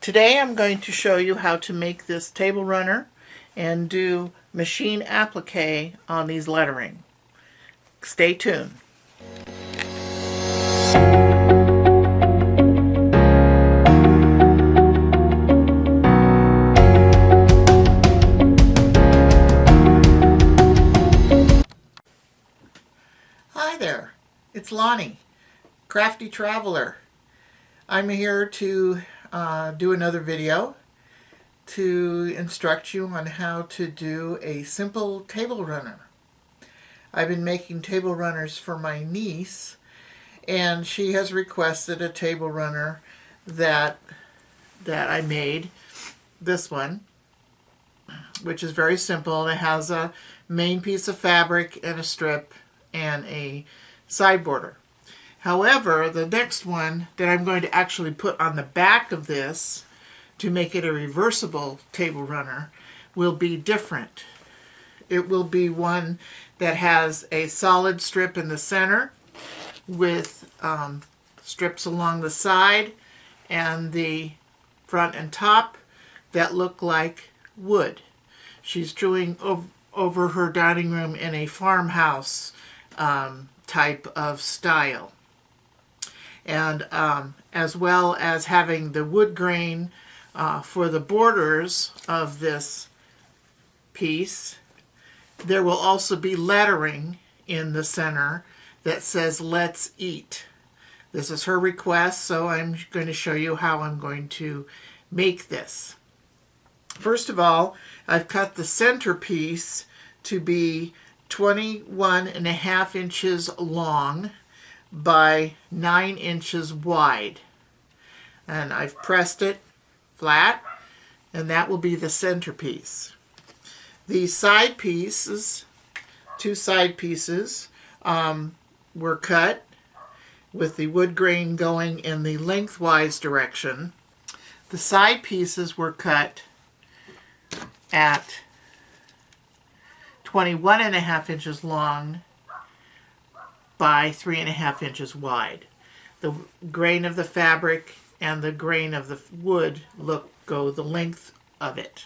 Today I'm going to show you how to make this table runner and do machine applique on these lettering. Stay tuned. Hi there, it's Lonnie, Crafty Traveler. I'm here to do another video to instruct you on how to do a simple table runner. I've been making table runners for my niece, and she has requested a table runner that I made, this one, which is very simple. It has a main piece of fabric and a strip and a side border. However, the next one that I'm going to actually put on the back of this to make it a reversible table runner will be different. It will be one that has a solid strip in the center with strips along the side and the front and top that look like wood. She's doing over her dining room in a farmhouse type of style. And as well as having the wood grain for the borders of this piece, there will also be lettering in the center that says "Let's Eat." This is her request, so I'm going to show you how I'm going to make this. First of all, I've cut the center piece to be 21.5 inches long by 9 inches wide, and I've pressed it flat, and that will be the centerpiece. The side pieces, two side pieces, were cut with the wood grain going in the lengthwise direction. The side pieces were cut at 21.5 inches long by 3.5 inches wide. The grain of the fabric and the grain of the wood go the length of it.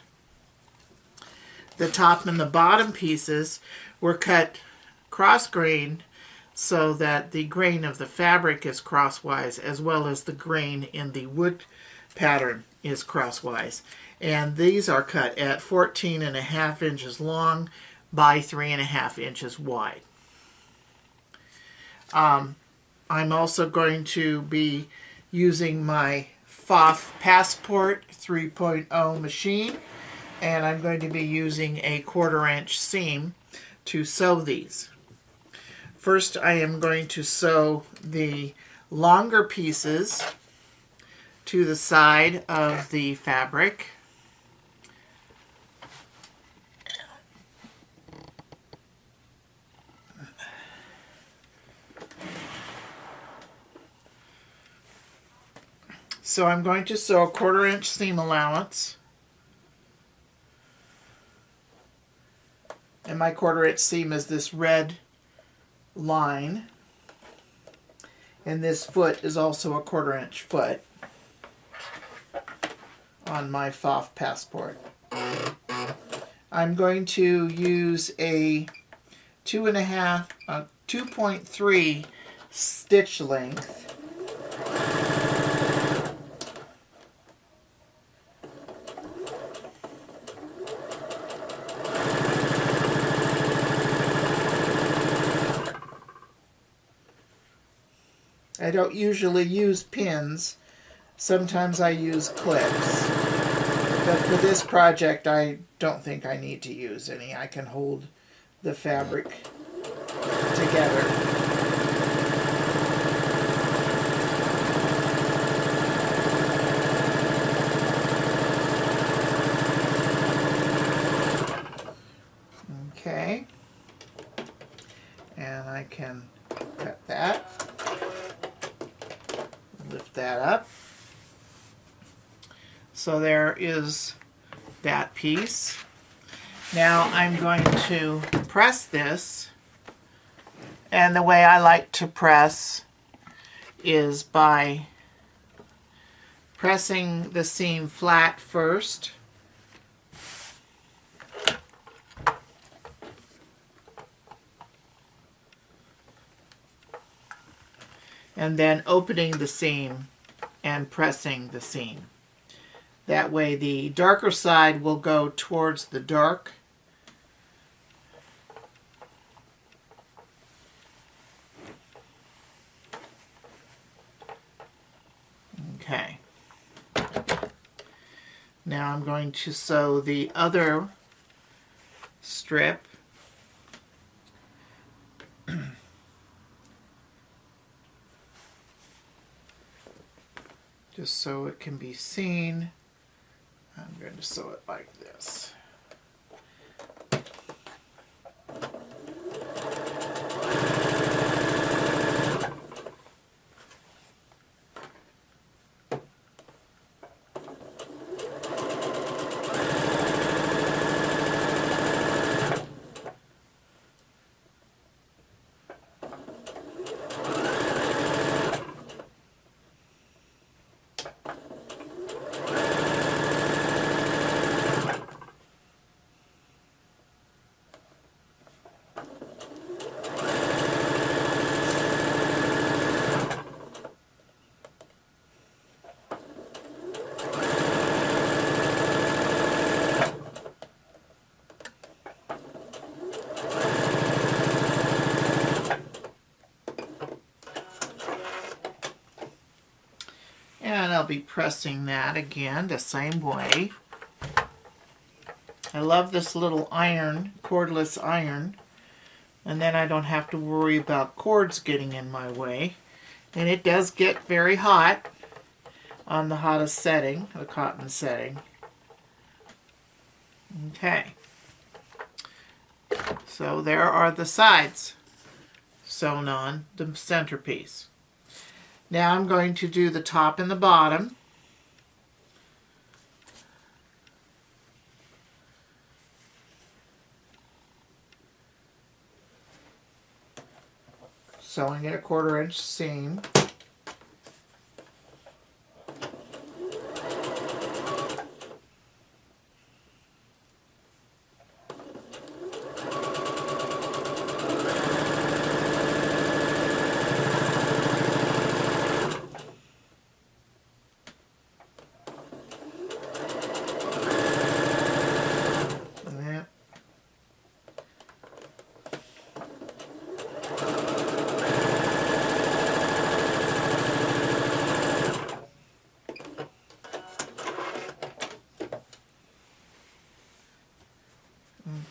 The top and the bottom pieces were cut cross grain so that the grain of the fabric is crosswise, as well as the grain in the wood pattern is crosswise. And these are cut at 14.5 inches long by 3.5 inches wide. I'm also going to be using my FOF Passport 3.0 machine, and I'm going to be using a 1/4 inch seam to sew these. First, I am going to sew the longer pieces to the side of the fabric. So I'm going to sew a 1/4 inch seam allowance. And my 1/4 inch seam is this red line. And this foot is also a 1/4 inch foot on my FOF Passport. I'm going to use a 2.3 stitch length. I don't usually use pins. Sometimes I use clips. But for this project, I don't think I need to use any. I can hold the fabric together. Okay. And I can cut that. Lift that up. So there is that piece. Now I'm going to press this, and the way I like to press is by pressing the seam flat first. And then opening the seam and pressing the seam. That way the darker side will go towards the dark. Okay. Now I'm going to sew the other strip. Just so it can be seen. I'm going to sew it like this. And I'll be pressing that again the same way. I love this little iron, cordless iron, and then I don't have to worry about cords getting in my way. And it does get very hot on the hottest setting, the cotton setting. Okay. So there are the sides sewn on the centerpiece. Now I'm going to do the top and the bottom. Sewing at a 1/4 inch seam.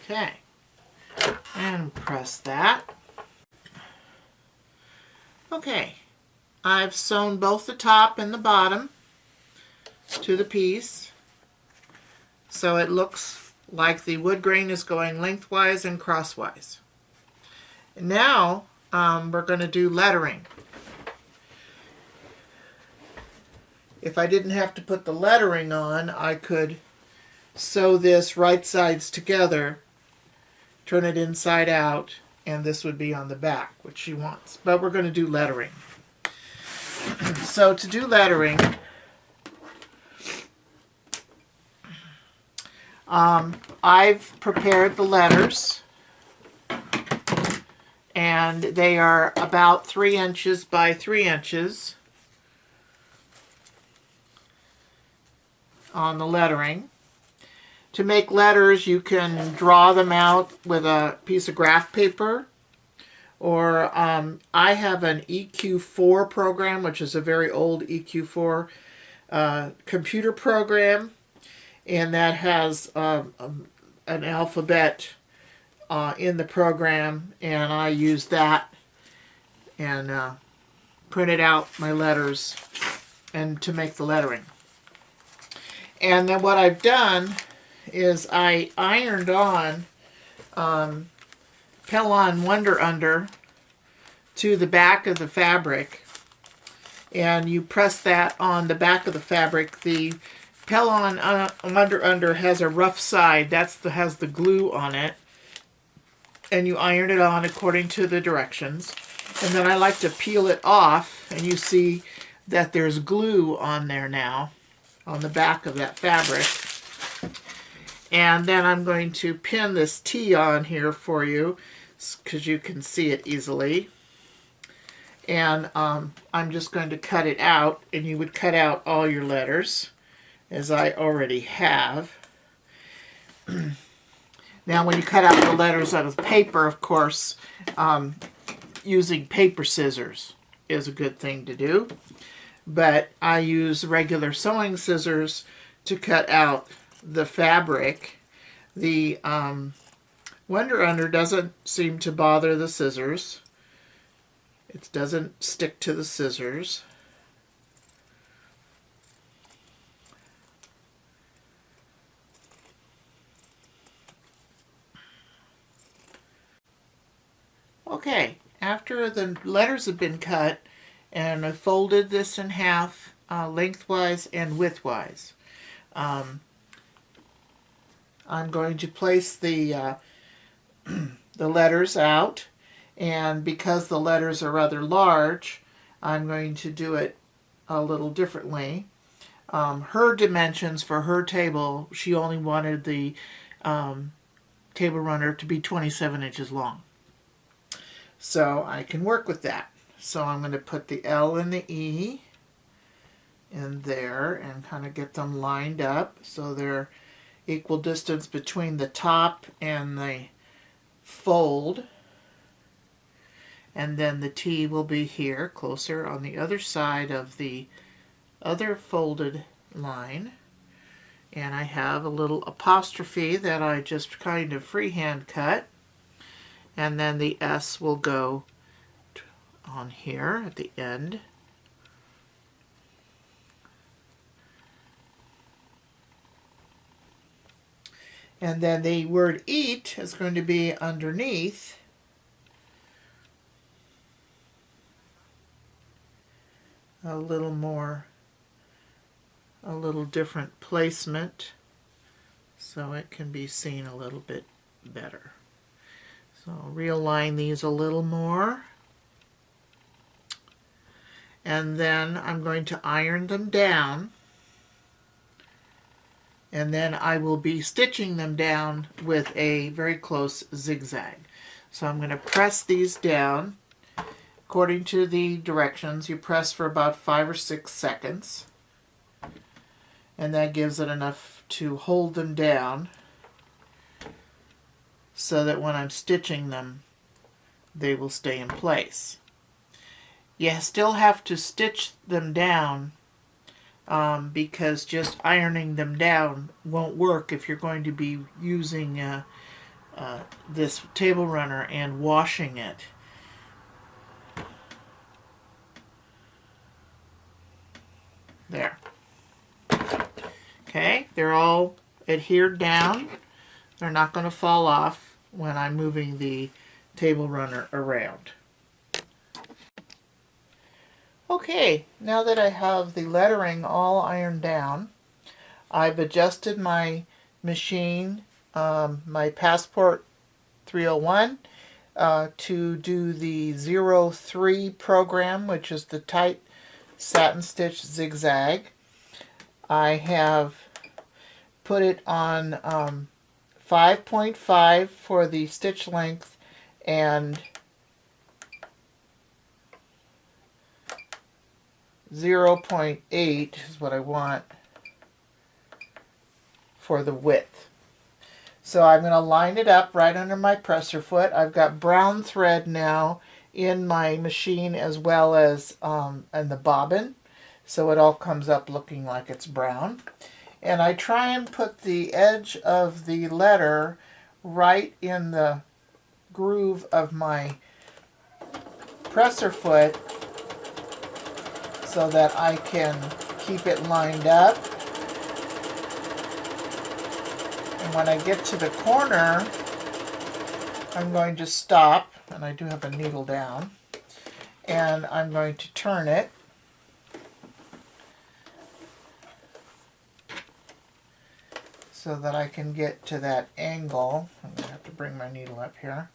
Okay, and press that. Okay, I've sewn both the top and the bottom to the piece, so it looks like the wood grain is going lengthwise and crosswise. And now we're going to do lettering. If I didn't have to put the lettering on, I could sew this right sides together, turn it inside out, and this would be on the back, which she wants. But we're going to do lettering. So to do lettering, I've prepared the letters, and they are about 3 inches by 3 inches on the lettering. To make letters, you can draw them out with a piece of graph paper, or I have an EQ4 program, which is a very old EQ4 computer program, and that has an alphabet in the program, and I use that and printed out my letters and to make the lettering. And then what I've done is I ironed on Pellon Wonder Under to the back of the fabric, and you press that on the back of the fabric. The Pellon Wonder Under has a rough side, has the glue on it, and you iron it on according to the directions. And then I like to peel it off, and you see that there's glue on there now. on the back of that fabric. And then I'm going to pin this T on here for you because you can see it easily. And I'm just going to cut it out, and you would cut out all your letters, as I already have. Now when you cut out the letters out of paper, of course, using paper scissors is a good thing to do. But I use regular sewing scissors to cut out the fabric. The Wonder Under doesn't seem to bother the scissors. It doesn't stick to the scissors. Okay, after the letters have been cut, and I folded this in half lengthwise and widthwise, I'm going to place the the letters out, and because the letters are rather large, I'm going to do it a little differently. Her dimensions for her table, she only wanted the table runner to be 27 inches long. So I can work with that. So I'm going to put the L and the E in there and kind of get them lined up so they're equal distance between the top and the fold. And then the T will be here, closer on the other side of the other folded line. And I have a little apostrophe that I just kind of freehand cut. And then the S will go on here at the end. And then the word eat is going to be underneath. A little more, a little different placement so it can be seen a little bit better. So I'll realign these a little more. And then I'm going to iron them down. And then I will be stitching them down with a very close zigzag. So I'm going to press these down. According to the directions, you press for about 5 or 6 seconds. And that gives it enough to hold them down so that when I'm stitching them, they will stay in place. You still have to stitch them down because just ironing them down won't work if you're going to be using this table runner and washing it. There. Okay, they're all adhered down. They're not going to fall off when I'm moving the table runner around. Okay, now that I have the lettering all ironed down, I've adjusted my machine, my Passport 301, to do the 03 program, which is the tight satin stitch zigzag. I have put it on 5.5 for the stitch length and 0.8 is what I want for the width. So I'm going to line it up right under my presser foot. I've got brown thread now in my machine as well as in the bobbin, so it all comes up looking like it's brown. And I try and put the edge of the letter right in the groove of my presser foot so that I can keep it lined up. And when I get to the corner, I'm going to stop, and I do have a needle down, and I'm going to turn it. So that I can get to that angle. I'm going to have to bring my needle up here.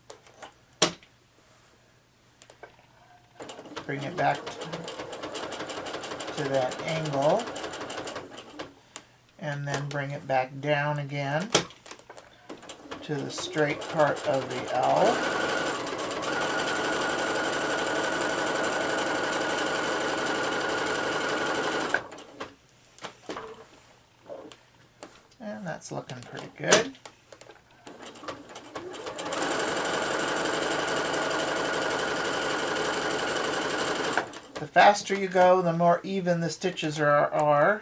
Bring it back to that angle. and then bring it back down again to the straight part of the L. And that's looking pretty good. The faster you go, the more even the stitches are.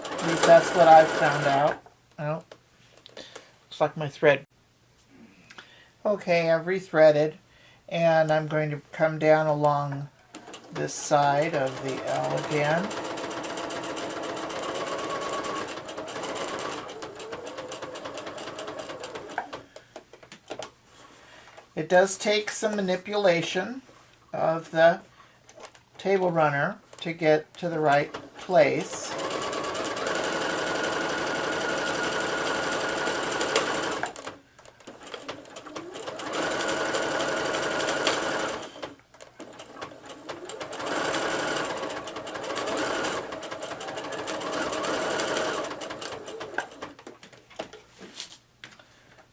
At least that's what I've found out. Oh, looks like my thread. Okay, I've rethreaded, and I'm going to come down along this side of the L again. It does take some manipulation of the table runner to get to the right place.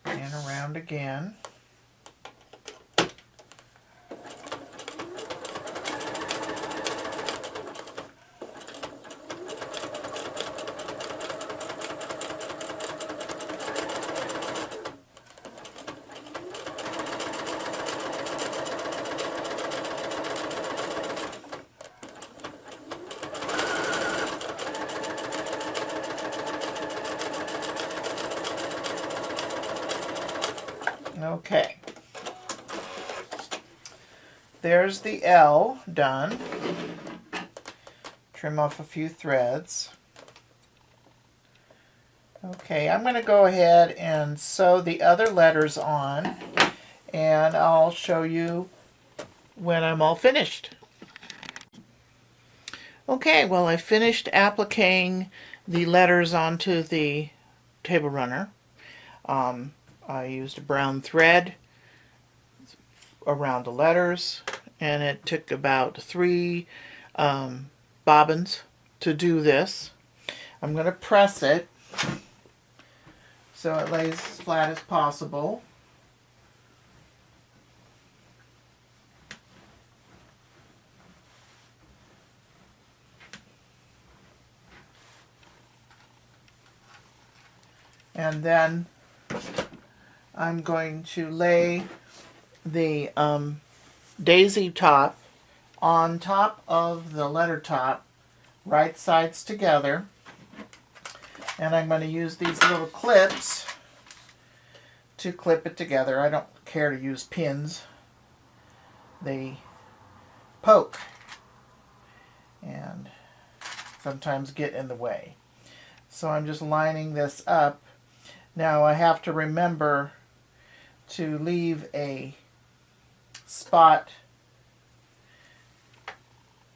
And around again. Okay, there's the L done. Trim off a few threads. Okay, I'm going to go ahead and sew the other letters on, and I'll show you when I'm all finished. Okay, well, I finished appliquing the letters onto the table runner. I used a brown thread around the letters, and it took about 3 bobbins to do this. I'm going to press it so it lays as flat as possible. And then I'm going to lay the daisy top on top of the letter top, right sides together. And I'm going to use these little clips to clip it together. I don't care to use pins. They poke and sometimes get in the way. So I'm just lining this up. Now I have to remember to leave a spot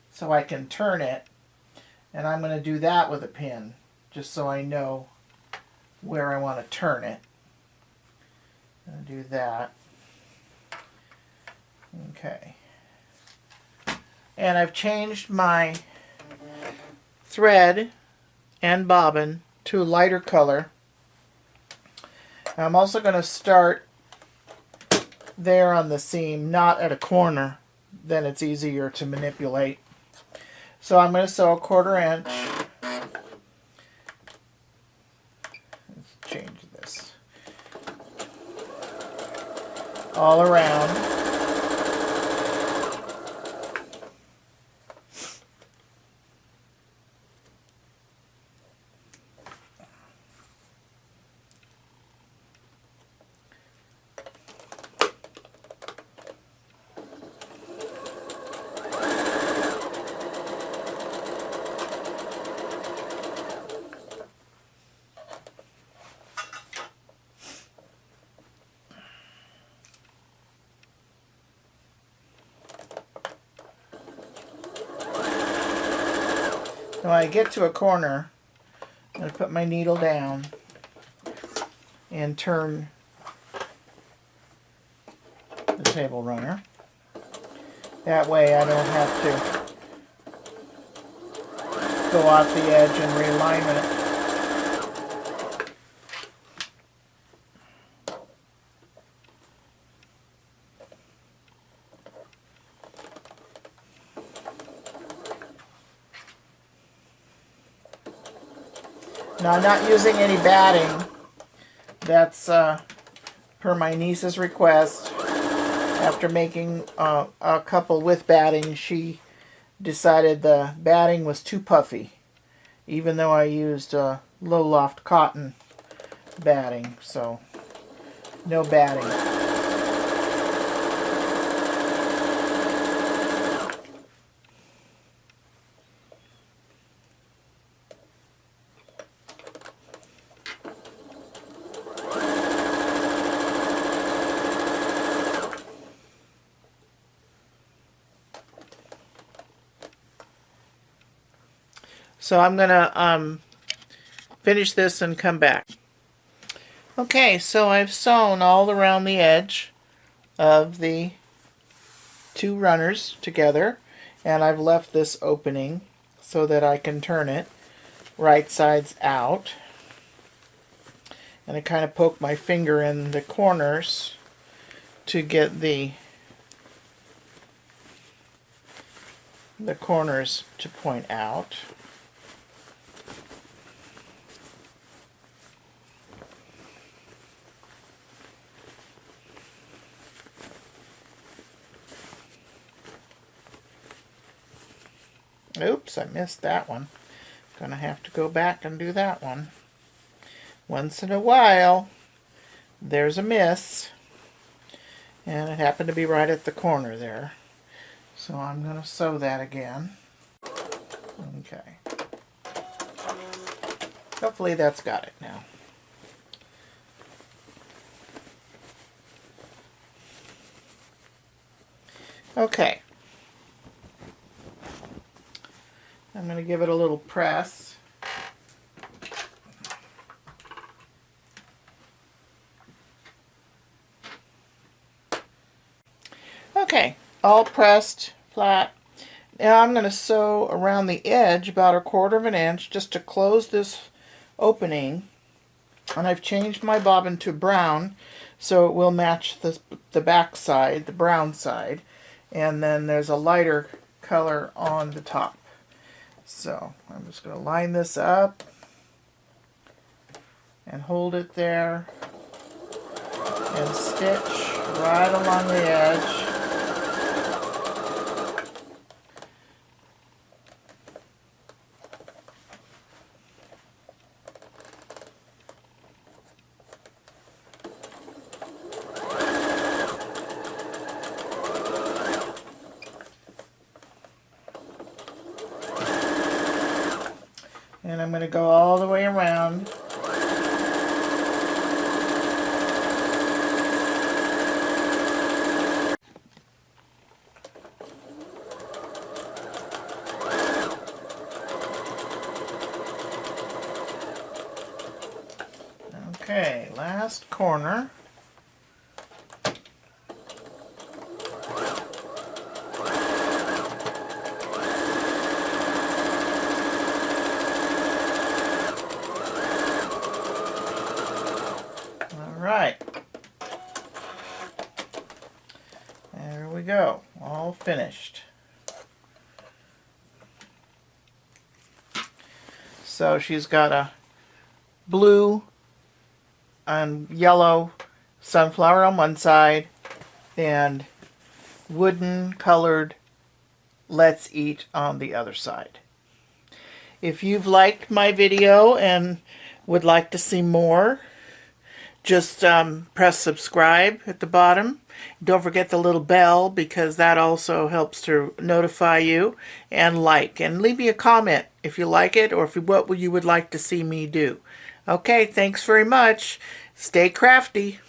so I can turn it, and I'm going to do that with a pin just so I know where I want to turn it. I'm going to do that. Okay. And I've changed my thread and bobbin to a lighter color. I'm also going to start there on the seam, not at a corner, then it's easier to manipulate. So I'm going to sew a 1/4 inch. Let's change this all around. When I get to a corner, I'm going to put my needle down and turn the table runner. That way I don't have to go off the edge and realign it. Now, I'm not using any batting. That's per my niece's request. After making a couple with batting, she decided the batting was too puffy, even though I used low loft cotton batting, so no batting. So I'm going to finish this and come back. Okay, so I've sewn all around the edge of the two runners together, and I've left this opening so that I can turn it right sides out. And I kind of poke my finger in the corners to get the corners to point out. Oops, I missed that one. Gonna have to go back and do that one. Once in a while, there's a miss. And it happened to be right at the corner there. So I'm gonna sew that again. Okay. Hopefully that's got it now. Okay. I'm going to give it a little press. Okay, all pressed flat. Now I'm going to sew around the edge about 1/4 inch just to close this opening. And I've changed my bobbin to brown so it will match the back side, the brown side. And then there's a lighter color on the top. So I'm just going to line this up and hold it there and stitch right along the edge. And I'm going to go all the way around. Okay, last corner. Right, there we go, all finished. So she's got a blue and yellow sunflower on one side and wooden colored Let's Eat on the other side. If you've liked my video and would like to see more, just press subscribe at the bottom. Don't forget the little bell because that also helps to notify you, and like, and leave me a comment if you like it or what you would like to see me do. Okay, thanks very much. Stay crafty.